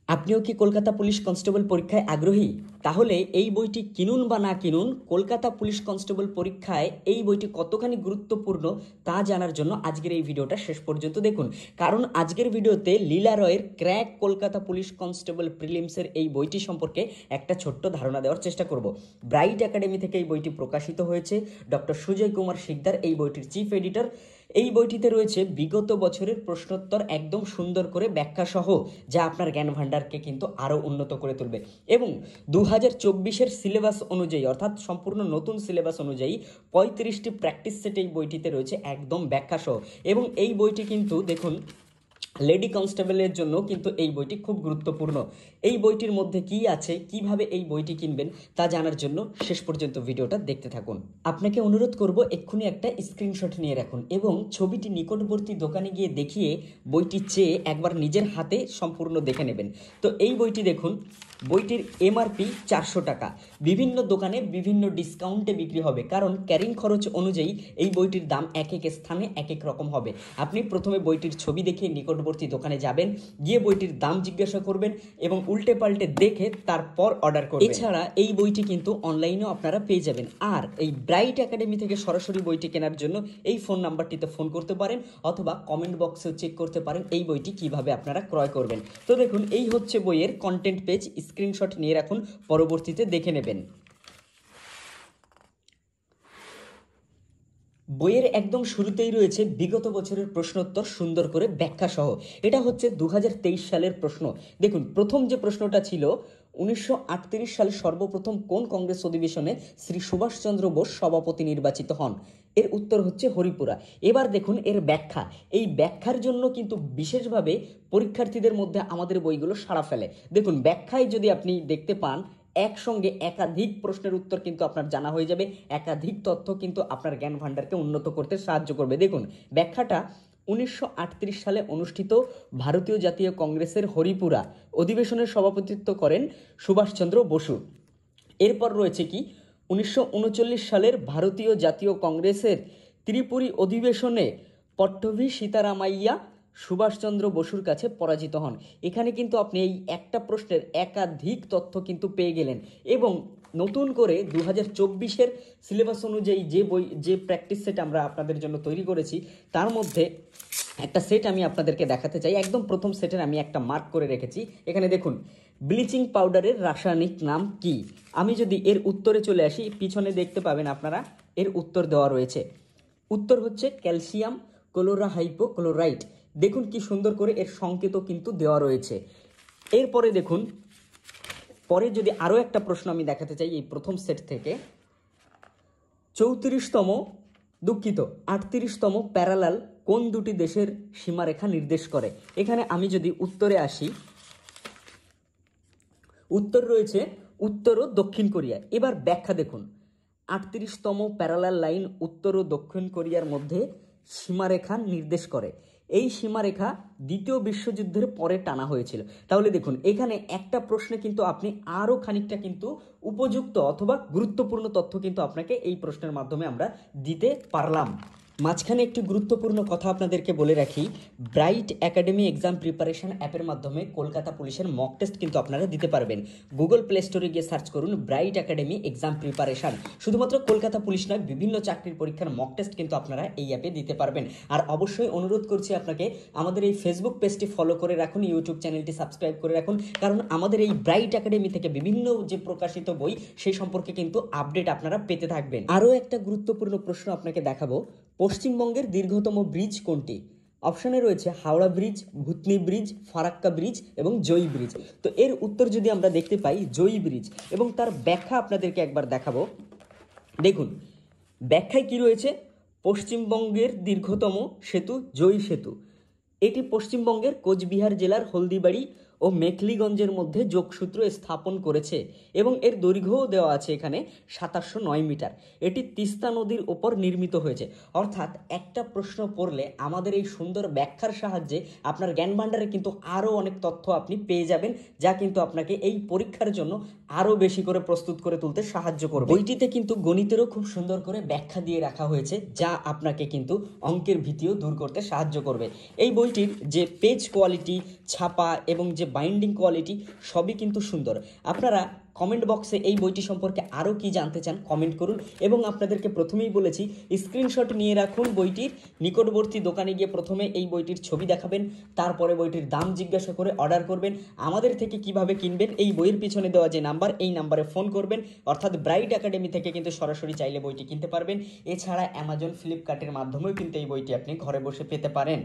আপনিও কি Kolkata police constable পরীক্ষায় আগ্রহী? তাহলে এই বইটি কিনুন বা না কিনুন, কলকাতা পুলিশ কনস্টেবল পরীক্ষায় এই বইটি কতখানি গুরুত্বপূর্ণ তা জানার জন্য আজকের এই ভিডিওটা শেষ পর্যন্ত দেখুন। কারণ আজকের ভিডিওতে লীলা রয়ের ক্র্যাক কলকাতা পুলিশ কনস্টেবল প্রিলিমসের এই বইটি সম্পর্কে একটা ছোট্ট ধারণা দেওয়ার চেষ্টা করব। ব্রাইট একাডেমি থেকে এই বইটি প্রকাশিত হয়েছে। ডক্টর সুজয় কুমার শিকদার এই বইটির চিফ এডিটর। এই বইটিতে রয়েছে বিগত বছরের প্রশ্নোত্তর একদম সুন্দর করে ব্যাখ্যা সহ, যা আপনার জ্ঞান ভাণ্ডারকে কিন্তু আরও উন্নত করে তুলবে। এবং 2024-এর সিলেবাস অনুযায়ী, অর্থাৎ সম্পূর্ণ নতুন সিলেবাস অনুযায়ী 35টি প্র্যাকটিস সেট এই বইটিতে রয়েছে একদম ব্যাখ্যা সহ। এবং এই বইটি কিন্তু দেখুন, লেডি কনস্টেবলের জন্য কিন্তু এই বইটি খুব গুরুত্বপূর্ণ। এই বইটির মধ্যে কি আছে, কিভাবে এই বইটি কিনবেন তা জানার জন্য শেষ পর্যন্ত ভিডিওটা দেখতে থাকুন। আপনাকে অনুরোধ করব এক্ষুনি একটা স্ক্রিনশট নিয়ে রাখুন এবং ছবিটি নিকটবর্তী দোকানে গিয়ে দেখিয়ে বইটি চেয়ে একবার নিজের হাতে সম্পূর্ণ দেখে নেবেন। তো এই বইটি দেখুন, বইটির এমআরপি 400 টাকা। বিভিন্ন দোকানে বিভিন্ন ডিসকাউন্টে বিক্রি হবে, কারণ ক্যারিং খরচ অনুযায়ী এই বইটির দাম এক এক স্থানে এক এক রকম হবে। আপনি প্রথমে বইটির ছবি দেখে নিকটবর্তী দোকানে যাবেন, গিয়ে বইটির দাম জিজ্ঞাসা করবেন এবং উল্টে পাল্টে দেখে তারপর অর্ডার করবেন। এছাড়া এই বইটি কিন্তু অনলাইনেও আপনারা পেয়ে যাবেন। আর এই ব্রাইট একাডেমি থেকে সরাসরি বইটি কেনার জন্য এই ফোন নাম্বারটিতে ফোন করতে পারেন, অথবা কমেন্ট বক্সেও চেক করতে পারেন এই বইটি কিভাবে আপনারা ক্রয় করবেন। তো দেখুন, এই হচ্ছে বইয়ের কন্টেন্ট পেজ। স্ক্রিনশট নিয়ে রাখুন, পরবর্তীতে দেখে নেবেন। বইয়ের একদম শুরুতেই রয়েছে বিগত বছরের প্রশ্নোত্তর সুন্দর করে ব্যাখ্যা সহ। এটা হচ্ছে 2023 সালের প্রশ্ন। দেখুন, প্রথম যে প্রশ্নটা ছিল, 1938 সালে সর্বপ্রথম কোন কংগ্রেস অধিবেশনে শ্রী সুভাষচন্দ্র বোস সভাপতি নির্বাচিত হন? এর উত্তর হচ্ছে হরিপুরা। এবার দেখুন এর ব্যাখ্যা। এই ব্যাখ্যার জন্য কিন্তু বিশেষভাবে পরীক্ষার্থীদের মধ্যে আমাদের বইগুলো সাড়া ফেলে। দেখুন, ব্যাখ্যায় যদি আপনি দেখতে পান, একসঙ্গে একাধিক প্রশ্নের উত্তর কিন্তু আপনার জানা হয়ে যাবে, একাধিক তথ্য কিন্তু আপনার জ্ঞান ভাণ্ডারকে উন্নত করতে সাহায্য করবে। দেখুন ব্যাখ্যাটা, 1938 সালে অনুষ্ঠিত ভারতীয় জাতীয় কংগ্রেসের হরিপুরা অধিবেশনের সভাপতিত্ব করেন সুভাষচন্দ্র বসু। এরপর রয়েছে কি, 1939 সালের ভারতীয় জাতীয় কংগ্রেসের ত্রিপুরী অধিবেশনে পট্টভি সীতারামাইয়া সুভাষচন্দ্র বসুর কাছে পরাজিত হন। এখানে কিন্তু আপনি এই একটা প্রশ্নের একাধিক তথ্য কিন্তু পেয়ে গেলেন। এবং নতুন করে 2024-এর সিলেবাস অনুযায়ী যে প্র্যাকটিস সেট আমরা আপনাদের জন্য তৈরি করেছি, তার মধ্যে একটা সেট আমি আপনাদেরকে দেখাতে চাই। একদম প্রথম সেটের আমি একটা মার্ক করে রেখেছি। এখানে দেখুন, ব্লিচিং পাউডারের রাসায়নিক নাম কি? আমি যদি এর উত্তরে চলে আসি, পিছনে দেখতে পাবেন আপনারা এর উত্তর দেওয়া রয়েছে। উত্তর হচ্ছে ক্যালসিয়াম ক্লোরাহাইপোক্লোরাইট। দেখুন কি সুন্দর করে এর সংকেত কিন্তু দেওয়া রয়েছে। এরপরে দেখুন, পরে যদি আরও একটা প্রশ্ন আমি দেখাতে চাই এই প্রথম সেট থেকে, 38তম প্যারালাল কোন দুটি দেশের সীমারেখা নির্দেশ করে? এখানে আমি যদি উত্তরে আসি, উত্তর রয়েছে উত্তর ও দক্ষিণ কোরিয়া। এবার ব্যাখ্যা দেখুন, 38তম প্যারালাল লাইন উত্তর ও দক্ষিণ কোরিয়ার মধ্যে সীমারেখা নির্দেশ করে। এই সীমারেখা দ্বিতীয় বিশ্বযুদ্ধের পরে টানা হয়েছিল। তাহলে দেখুন, এখানে একটা প্রশ্নে কিন্তু আপনি আরও খানিকটা কিন্তু উপযুক্ত অথবা গুরুত্বপূর্ণ তথ্য কিন্তু আপনাকে এই প্রশ্নের মাধ্যমে আমরা দিতে পারলাম। মাঝখানে একটি গুরুত্বপূর্ণ কথা আপনাদেরকে বলে রাখি, ব্রাইট একাডেমি এক্সাম প্রিপারেশন অ্যাপের মাধ্যমে কলকাতা পুলিশের মক টেস্ট কিন্তু আপনারা দিতে পারবেন। গুগল প্লে স্টোরে গিয়ে সার্চ করুন ব্রাইট একাডেমি এক্সাম প্রিপারেশন। শুধুমাত্র কলকাতা পুলিশ নয়, বিভিন্ন চাকরির পরীক্ষার মক টেস্ট কিন্তু আপনারা এই অ্যাপে দিতে পারবেন। আর অবশ্যই অনুরোধ করছি আপনাকে, আমাদের এই ফেসবুক পেজটি ফলো করে রাখুন, ইউটিউব চ্যানেলটি সাবস্ক্রাইব করে রাখুন, কারণ আমাদের এই ব্রাইট একাডেমি থেকে বিভিন্ন যে প্রকাশিত বই সেই সম্পর্কে কিন্তু আপডেট আপনারা পেতে থাকবেন। আরও একটা গুরুত্বপূর্ণ প্রশ্ন আপনাকে দেখাবো, পশ্চিমবঙ্গের দীর্ঘতম ব্রিজ কোনটি? অপশানে রয়েছে হাওড়া ব্রিজ, ভূতনি ব্রিজ, ফারাক্কা ব্রিজ এবং জয়ী ব্রিজ। তো এর উত্তর যদি আমরা দেখতে পাই, জয়ী ব্রিজ। এবং তার ব্যাখ্যা আপনাদেরকে একবার দেখাবো। দেখুন ব্যাখ্যায় কি রয়েছে, পশ্চিমবঙ্গের দীর্ঘতম সেতু জয়ী সেতু। এটি পশ্চিমবঙ্গের কোচবিহার জেলার হলদিবাড়ি ও মেখলিগঞ্জের মধ্যে যোগসূত্র স্থাপন করেছে এবং এর দৈর্ঘ্যও দেওয়া আছে এখানে 2709 মিটার। এটি তিস্তা নদীর ওপর নির্মিত হয়েছে। অর্থাৎ একটা প্রশ্ন পড়লে আমাদের এই সুন্দর ব্যাখ্যার সাহায্যে আপনার জ্ঞান ভাণ্ডারে কিন্তু আরও অনেক তথ্য আপনি পেয়ে যাবেন, যা কিন্তু আপনাকে এই পরীক্ষার জন্য আরও বেশি করে প্রস্তুত করে তুলতে সাহায্য করবে। বইটিতে কিন্তু গণিতেরও খুব সুন্দর করে ব্যাখ্যা দিয়ে রাখা হয়েছে, যা আপনাকে কিন্তু অঙ্কের ভীতিও দূর করতে সাহায্য করবে। এই বইটির যে পেজ কোয়ালিটি, ছাপা এবং যে বাইন্ডিং কোয়ালিটি সবই কিন্তু সুন্দর। আপনারা কমেন্ট বক্সে এই বইটি সম্পর্কে আরও কি জানতে চান কমেন্ট করুন, এবং আপনাদেরকে প্রথমেই বলেছি স্ক্রিনশট নিয়ে রাখুন বইটির, নিকটবর্তী দোকানে গিয়ে প্রথমে এই বইটির ছবি দেখাবেন, তারপরে বইটির দাম জিজ্ঞাসা করে অর্ডার করবেন। আমাদের থেকে কিভাবে কিনবেন, এই বইয়ের পিছনে দেওয়া যে নাম্বার, এই নাম্বারে ফোন করবেন, অর্থাৎ ব্রাইট একাডেমি থেকে কিন্তু সরাসরি চাইলে বইটি কিনতে পারবেন। এছাড়া অ্যামাজন, ফ্লিপকার্টের মাধ্যমেও কিন্তু এই বইটি আপনি ঘরে বসে পেতে পারেন।